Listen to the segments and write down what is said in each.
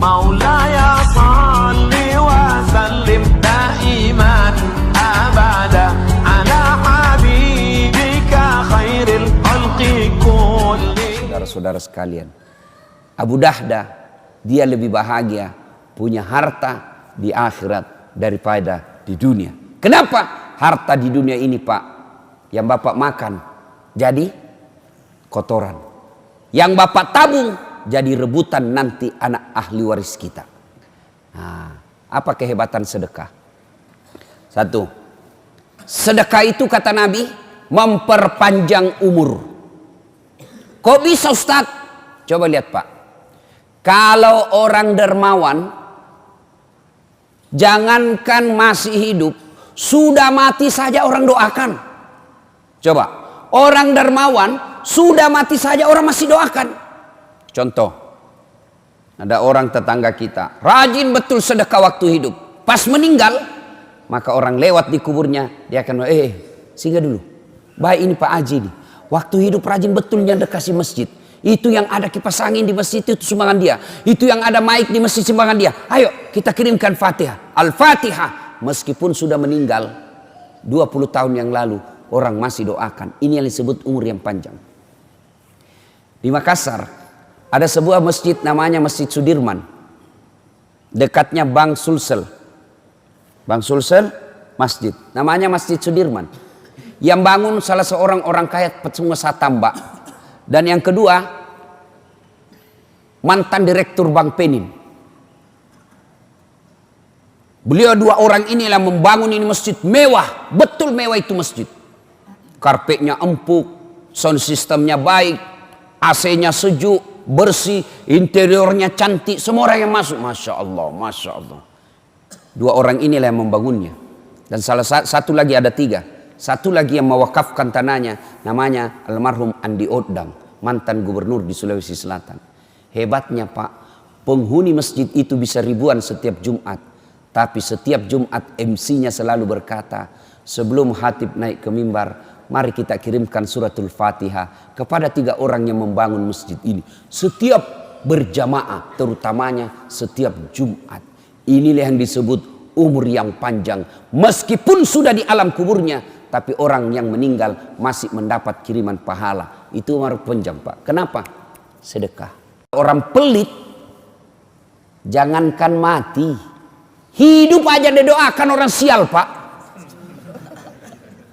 مولاي صل وسلم دائما أبدا على حبيبك خير الخلق كلهم. Saudara-saudara sekalian, Abu Dahda dia lebih bahagia punya harta di akhirat daripada di dunia. Kenapa? Harta di dunia ini, Pak, yang Bapak makan jadi kotoran, yang Bapak tabung jadi rebutan nanti anak ahli waris kita. Nah, apa kehebatan sedekah? Satu, sedekah itu kata Nabi memperpanjang umur. Kok bisa, Ustaz? Coba lihat, Pak. Kalau orang dermawan, jangankan masih hidup, sudah mati saja orang doakan. Coba, orang dermawan sudah mati saja orang masih doakan. Contoh, ada orang tetangga kita rajin betul sedekah waktu hidup. Pas meninggal, maka orang lewat di kuburnya, dia akan singgah dulu. Baik, ini Pak Haji nih, waktu hidup rajin betul yang dekasi masjid. Itu yang ada kipas angin di masjid itu sumbangan dia. Itu yang ada mic di masjid sumbangan dia. Ayo kita kirimkan Fatihah. Al-Fatihah. Meskipun sudah meninggal 20 tahun yang lalu, orang masih doakan. Ini yang disebut umur yang panjang. Di Makassar ada sebuah masjid namanya Masjid Sudirman. Dekatnya Bank Sulsel. Bank Sulsel masjid. Namanya Masjid Sudirman. Yang bangun salah seorang orang kaya pengusaha tambak. Dan yang kedua, mantan direktur Bank Penin. Beliau dua orang inilah membangun ini masjid mewah. Betul mewah itu masjid. Karpetnya empuk, sound systemnya baik, AC-nya sejuk, bersih, interiornya cantik. Semua orang yang masuk, Masya Allah, Masya Allah. Dua orang inilah yang membangunnya. Dan salah satu lagi, ada tiga. Satu lagi yang mewakafkan tanahnya, namanya almarhum Andi Odang, mantan gubernur di Sulawesi Selatan. Hebatnya, Pak, penghuni masjid itu bisa ribuan setiap Jumat. Tapi setiap Jumat MC-nya selalu berkata, sebelum khatib naik ke mimbar, mari kita kirimkan suratul Fatihah kepada tiga orang yang membangun masjid ini. Setiap berjamaah, terutamanya setiap Jumat. Inilah yang disebut umur yang panjang. Meskipun sudah di alam kuburnya, tapi orang yang meninggal masih mendapat kiriman pahala. Itu umur panjang, Pak. Kenapa? Sedekah. Orang pelit, jangankan mati, hidup aja didoakan orang sial, Pak.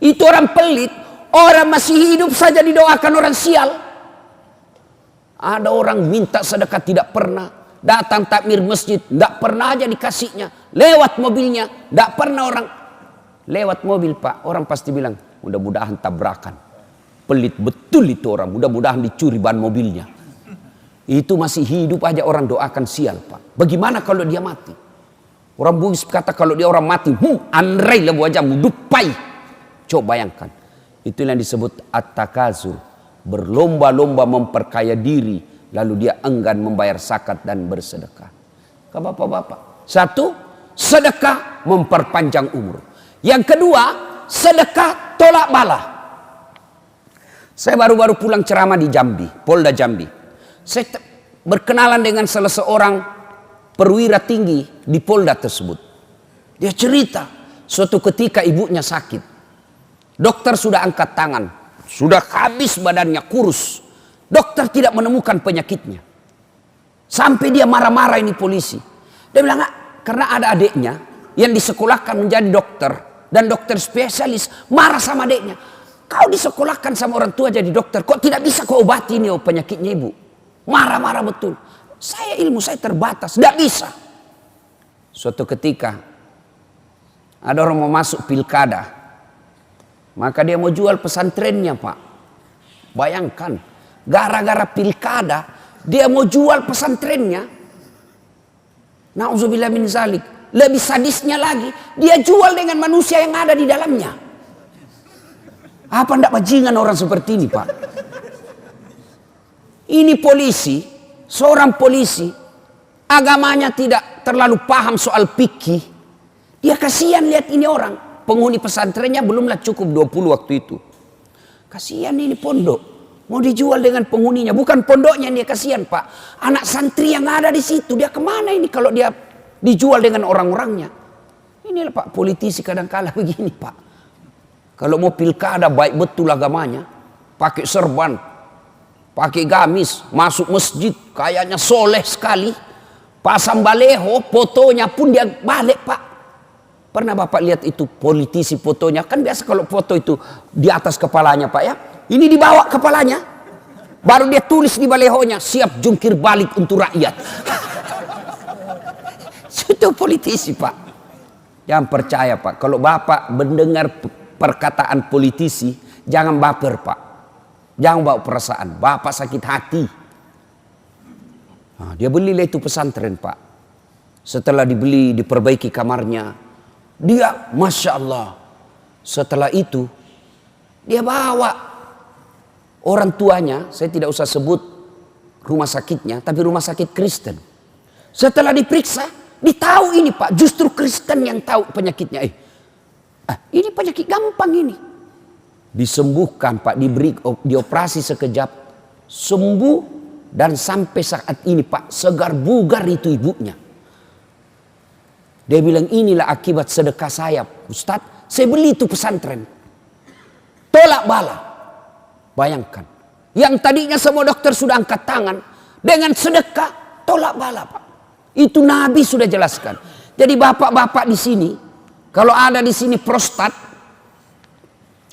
Itu orang pelit. Orang masih hidup saja didoakan orang sial. Ada orang minta sedekah tidak pernah. Datang takmir masjid, tidak pernah aja dikasihnya. Lewat mobilnya, tidak pernah orang. Lewat mobil, Pak, orang pasti bilang, mudah-mudahan tabrakan. Pelit betul itu orang, mudah-mudahan dicuri ban mobilnya. Itu masih hidup aja orang doakan sial, Pak. Bagaimana kalau dia mati? Orang Bugis kata kalau dia orang mati, andrai lah wajahmu, dupai. Coba bayangkan. Itu yang disebut at-takazur. Berlomba-lomba memperkaya diri, lalu dia enggan membayar zakat dan bersedekah. Ke bapak-bapak. Satu, sedekah memperpanjang umur. Yang kedua, sedekah tolak bala. Saya baru-baru pulang ceramah di Jambi, Polda Jambi. Saya berkenalan dengan salah seorang perwira tinggi di Polda tersebut. Dia cerita, suatu ketika ibunya sakit. Dokter sudah angkat tangan, sudah habis badannya, kurus. Dokter tidak menemukan penyakitnya. Sampai dia marah-marah ini polisi. Dia bilang, karena ada adiknya yang disekolahkan menjadi dokter. Dan dokter spesialis marah sama adiknya. Kau disekolahkan sama orang tua jadi dokter, kok tidak bisa kau obati ini penyakitnya ibu? Marah-marah betul. Ilmu saya terbatas, tidak bisa. Suatu ketika ada orang mau masuk pilkada. Maka dia mau jual pesantrennya, Pak. Bayangkan, gara-gara pilkada dia mau jual pesantrennya. Na'udzubillah min zalik. Lebih sadisnya lagi, dia jual dengan manusia yang ada di dalamnya. Apa ndak bajingan orang seperti ini, Pak? Ini polisi, seorang polisi, agamanya tidak terlalu paham soal fikih. Dia kasihan lihat ini orang. Penghuni pesantrennya belumlah cukup 20 waktu itu. Kasihan ini pondok. Mau dijual dengan penghuninya, bukan pondoknya dia kasihan Pak. Anak santri yang ada di situ, dia kemana ini kalau dia dijual dengan orang-orangnya? Inilah Pak, politisi kadang-kala begini Pak. Kalau mau pilkada baik betul agamanya, pakai serban, pakai gamis, masuk masjid, kayaknya soleh sekali. Pasang baleho, fotonya pun dia balik Pak. Pernah Bapak lihat itu politisi fotonya? Kan biasa kalau foto itu di atas kepalanya Pak ya. Ini dibawa kepalanya. Baru dia tulis di balehonya, siap jungkir balik untuk rakyat. Itu politisi Pak. Jangan percaya Pak. Kalau Bapak mendengar perkataan politisi, jangan baper Pak. Jangan bawa perasaan. Bapak sakit hati. Nah, dia belilah itu pesantren Pak. Setelah dibeli, diperbaiki kamarnya. Dia, Masya Allah. Setelah itu, dia bawa orang tuanya, saya tidak usah sebut rumah sakitnya, tapi rumah sakit Kristen. Setelah diperiksa, ditahu ini Pak, justru Kristen yang tahu penyakitnya. Ini penyakit gampang ini. Disembuhkan Pak, dioperasi sekejap, sembuh, dan sampai saat ini Pak, segar bugar itu ibunya. Dia bilang, inilah akibat sedekah saya Ustadz, saya beli itu pesantren. Tolak bala. Bayangkan, yang tadinya semua dokter sudah angkat tangan, dengan sedekah tolak bala Pak. Itu Nabi sudah jelaskan. Jadi bapak-bapak di sini, kalau ada di sini prostat,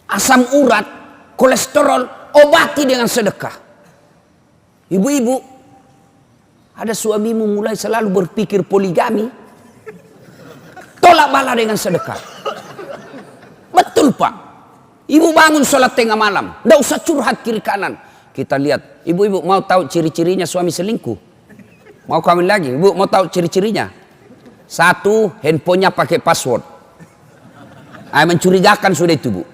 asam urat, kolesterol, obati dengan sedekah. Ibu-ibu, ada suamimu mulai selalu berpikir poligami, tolak bala dengan sedekah. Betul Pak. Ibu bangun sholat tengah malam, tidak usah curhat kiri kanan. Kita lihat, ibu-ibu mau tahu ciri-cirinya suami selingkuh? Mau kawin lagi? Ibu mau tahu ciri-cirinya? Satu, handphonenya pakai password. Mencurigakan sudah itu Bu.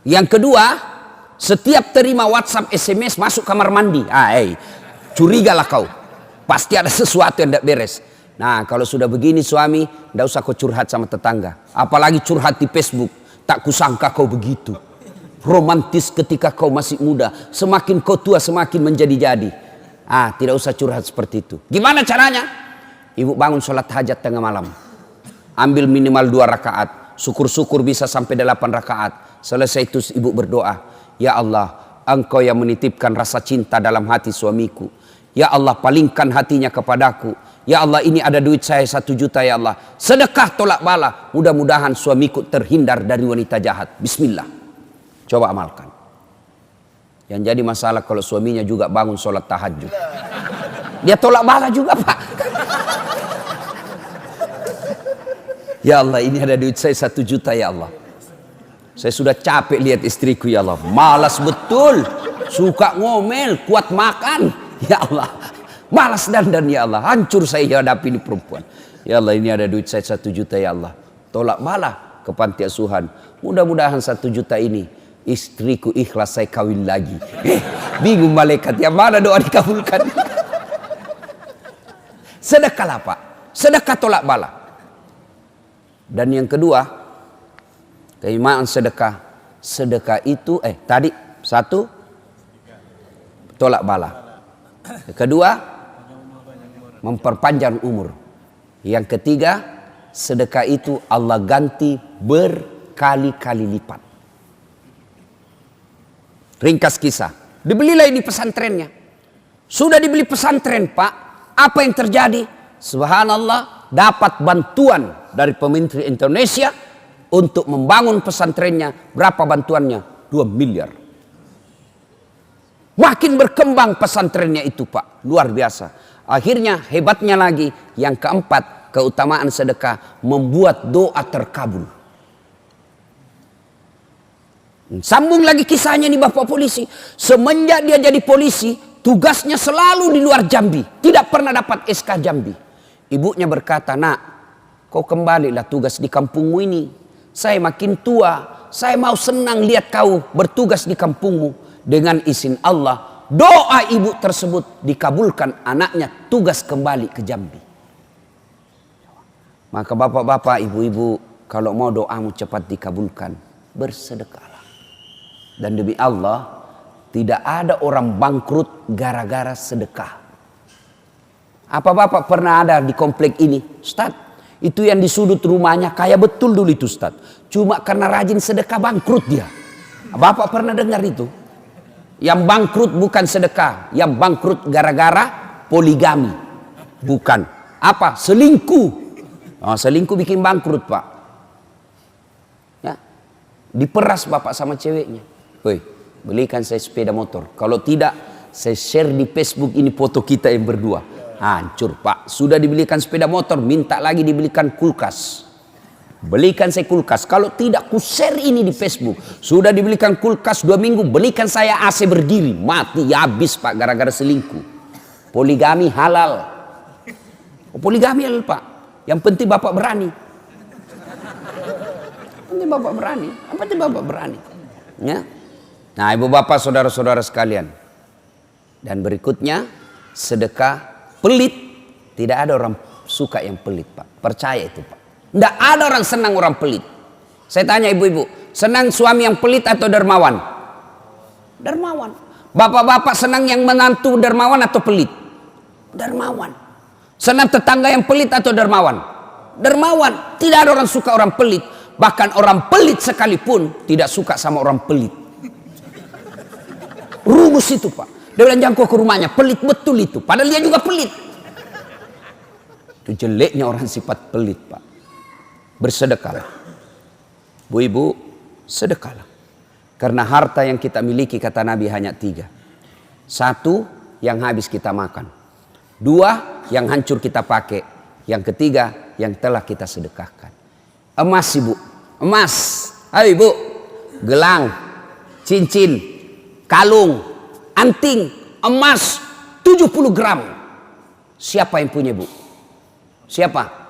Yang kedua, setiap terima WhatsApp, SMS masuk kamar mandi. Curigalah kau. Pasti ada sesuatu yang tidak beres. Nah kalau sudah begini suami, tidak usah kau curhat sama tetangga. Apalagi curhat di Facebook. Tak kusangka kau begitu romantis ketika kau masih muda. Semakin kau tua semakin menjadi-jadi. Tidak usah curhat seperti itu. Gimana caranya? Ibu bangun sholat hajat tengah malam. Ambil minimal 2 rakaat. Syukur-syukur bisa sampai 8 rakaat. Selesai itu ibu berdoa. Ya Allah, Engkau yang menitipkan rasa cinta dalam hati suamiku. Ya Allah, palingkan hatinya kepadaku. Ya Allah, ini ada duit saya 1 juta ya Allah. Sedekah tolak bala. Mudah-mudahan suamiku terhindar dari wanita jahat. Bismillah. Coba amalkan. Yang jadi masalah kalau suaminya juga bangun sholat tahajud. Dia tolak bala juga Pak. Ya Allah, ini ada duit saya 1 juta ya Allah. Saya sudah capek lihat istriku ya Allah. Malas betul. Suka ngomel, kuat makan. Ya Allah. Malas dandan ya Allah. Hancur saya hadapi ini perempuan. Ya Allah, ini ada duit saya 1 juta ya Allah. Tolak bala ke panti asuhan. Mudah-mudahan 1 juta ini istriku ikhlas saya kawin lagi. Bingung malaikat, yang mana doa dikabulkan? Sedekahlah Pak. Sedekah tolak bala. Dan yang kedua, keutamaan sedekah. Sedekah itu tadi 1 tolak bala. Kedua, memperpanjang umur. Yang ketiga, sedekah itu Allah ganti berkali-kali lipat. Ringkas kisah, dibelilah ini pesantrennya. Sudah dibeli pesantren Pak, apa yang terjadi? Subhanallah, dapat bantuan dari pemerintah Indonesia untuk membangun pesantrennya. Berapa bantuannya? 2 miliar. Makin berkembang pesantrennya itu Pak, luar biasa. Akhirnya hebatnya lagi, yang keempat, keutamaan sedekah membuat doa terkabul. Sambung lagi kisahnya nih Bapak polisi. Semenjak dia jadi polisi, tugasnya selalu di luar Jambi. Tidak pernah dapat SK Jambi. Ibunya berkata, nak, kau kembalilah tugas di kampungmu ini. Saya makin tua, saya mau senang lihat kau bertugas di kampungmu. Dengan izin Allah, doa ibu tersebut dikabulkan, anaknya tugas kembali ke Jambi. Maka bapak-bapak, ibu-ibu, kalau mau doamu cepat dikabulkan, bersedekahlah. Dan demi Allah, tidak ada orang bangkrut gara-gara sedekah. Apa Bapak pernah ada di komplek ini? Ustaz, itu yang di sudut rumahnya kaya betul dulu itu Ustaz. Cuma karena rajin sedekah bangkrut dia. Bapak pernah dengar itu? Yang bangkrut bukan sedekah. Yang bangkrut gara-gara poligami. Bukan. Apa? Selingkuh. Oh, selingkuh bikin bangkrut Pak. Ya. Diperas Bapak sama ceweknya. Woi, belikan saya sepeda motor. Kalau tidak, saya share di Facebook ini foto kita yang berdua. Hancur Pak. Sudah dibelikan sepeda motor, minta lagi dibelikan kulkas. Belikan saya kulkas. Kalau tidak, ku share ini di Facebook. Sudah dibelikan kulkas 2 minggu, belikan saya AC berdiri. Mati habis Pak gara-gara selingkuh. Poligami halal. Oh, poligami halal Pak. Yang penting Bapak berani. Penting Bapak berani. Apa penting Bapak berani? Ya. Nah, Ibu Bapak, saudara-saudara sekalian. Dan berikutnya, sedekah pelit. Tidak ada orang suka yang pelit Pak. Percaya itu Pak. Tidak ada orang senang orang pelit. Saya tanya ibu-ibu, senang suami yang pelit atau dermawan? Dermawan. Bapak-bapak senang yang menantu dermawan atau pelit? Dermawan. Senang tetangga yang pelit atau dermawan? Dermawan. Tidak ada orang suka orang pelit. Bahkan orang pelit sekalipun tidak suka sama orang pelit. Rumus itu Pak. Dia bilang jangan kau ke rumahnya, pelit betul itu. Padahal dia juga pelit. Itu jeleknya orang sifat pelit Pak. Bersedekahlah. Bu ibu, sedekahlah. Karena harta yang kita miliki kata Nabi hanya 3. 1, yang habis kita makan. 2, yang hancur kita pakai. Yang ketiga, yang telah kita sedekahkan. Emas ibu, emas. Ayo ibu, gelang, cincin, kalung, anting, emas 70 gram. Siapa yang punya ibu? Siapa?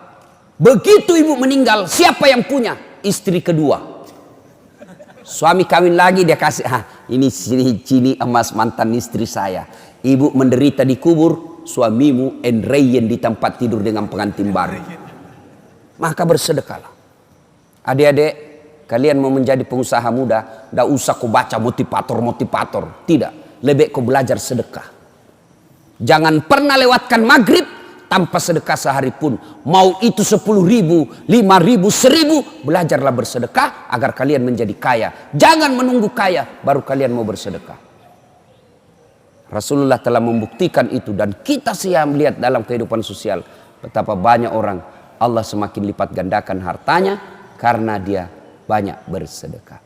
Begitu ibu meninggal, siapa yang punya? Istri kedua. Suami kawin lagi, dia kasih, ini cini emas mantan istri saya. Ibu menderita di kubur, suamimu enreyen di tempat tidur dengan pengantin baru. Maka bersedekahlah. Adik-adik, kalian mau menjadi pengusaha muda, tidak usah kau baca motivator. Tidak, lebih kau belajar sedekah. Jangan pernah lewatkan maghrib tanpa sedekah sehari pun. Mau itu 10.000, 5.000, 1.000, belajarlah bersedekah agar kalian menjadi kaya. Jangan menunggu kaya baru kalian mau bersedekah. Rasulullah telah membuktikan itu, dan kita siap melihat dalam kehidupan sosial betapa banyak orang Allah semakin lipat gandakan hartanya karena dia banyak bersedekah.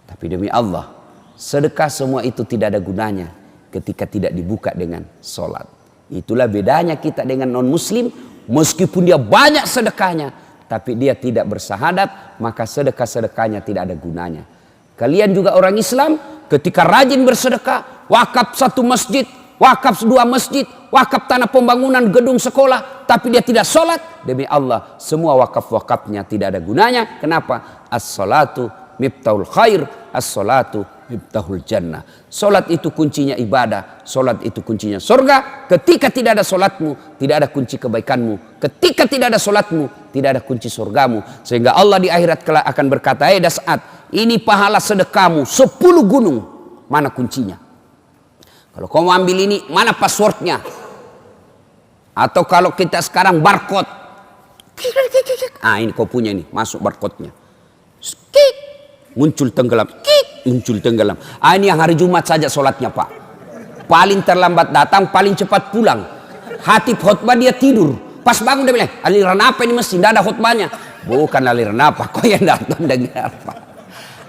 Tapi demi Allah, sedekah semua itu tidak ada gunanya ketika tidak dibuka dengan sholat. Itulah bedanya kita dengan non-muslim. Meskipun dia banyak sedekahnya, tapi dia tidak bersahadat, maka sedekah-sedekahnya tidak ada gunanya. Kalian juga orang Islam, ketika rajin bersedekah, wakaf 1 masjid, wakaf 2 masjid, wakaf tanah pembangunan gedung sekolah, tapi dia tidak sholat, demi Allah semua wakaf-wakafnya tidak ada gunanya. Kenapa? As-salatu miftahul khair, as-salatu miftahul jannah. Solat itu kuncinya ibadah, solat itu kuncinya surga. Ketika tidak ada solatmu, tidak ada kunci kebaikanmu. Ketika tidak ada solatmu, tidak ada kunci surgamu. Sehingga Allah di akhirat kelak akan berkata, saat ini pahala sedekahmu 10 gunung, mana kuncinya? Kalau kau mau ambil ini, mana passwordnya? Atau kalau kita sekarang barcode, ini kau punya ini, masuk barcode-nya. Muncul tenggelam, muncul tenggelam. Ini yang hari Jumat saja sholatnya Pak. Paling terlambat datang, paling cepat pulang. Khatib khutbah dia tidur. Pas bangun dia bilang, aliran apa ini mesti? Tidak ada khutbahnya. Bukan aliran apa, kau yang datang dengar apa.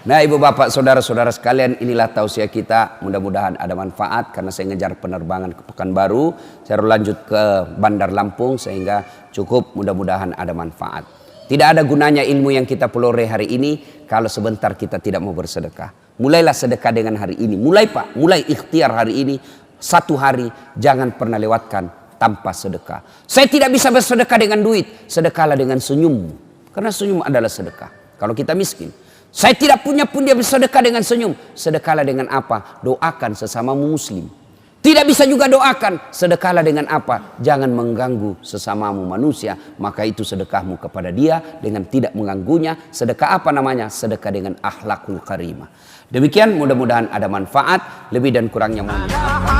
Nah ibu bapak saudara-saudara sekalian, inilah tausiah kita. Mudah-mudahan ada manfaat karena saya ngejar penerbangan ke Pekanbaru. Saya lanjut ke Bandar Lampung sehingga cukup, mudah-mudahan ada manfaat. Tidak ada gunanya ilmu yang kita pelore hari ini kalau sebentar kita tidak mau bersedekah. Mulailah sedekah dengan hari ini. Mulai Pak, mulai ikhtiar hari ini. 1 hari jangan pernah lewatkan tanpa sedekah. Saya tidak bisa bersedekah dengan duit. Sedekahlah dengan senyum. Karena senyum adalah sedekah. Kalau kita miskin. Saya tidak punya pun dia bersedekah dengan senyum. Sedekahlah dengan apa? Doakan sesamamu muslim. Tidak bisa juga doakan. Sedekahlah dengan apa? Jangan mengganggu sesamamu manusia. Maka itu sedekahmu kepada dia dengan tidak mengganggunya. Sedekah apa namanya? Sedekah dengan akhlakul karimah. Demikian, mudah-mudahan ada manfaat. Lebih dan kurangnya mohon maaf.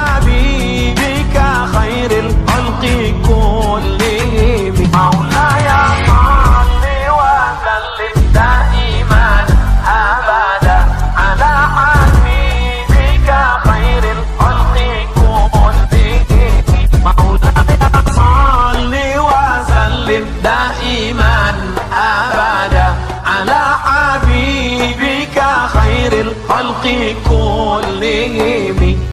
دائما أبدا على حبيبك خير الخلق كلهم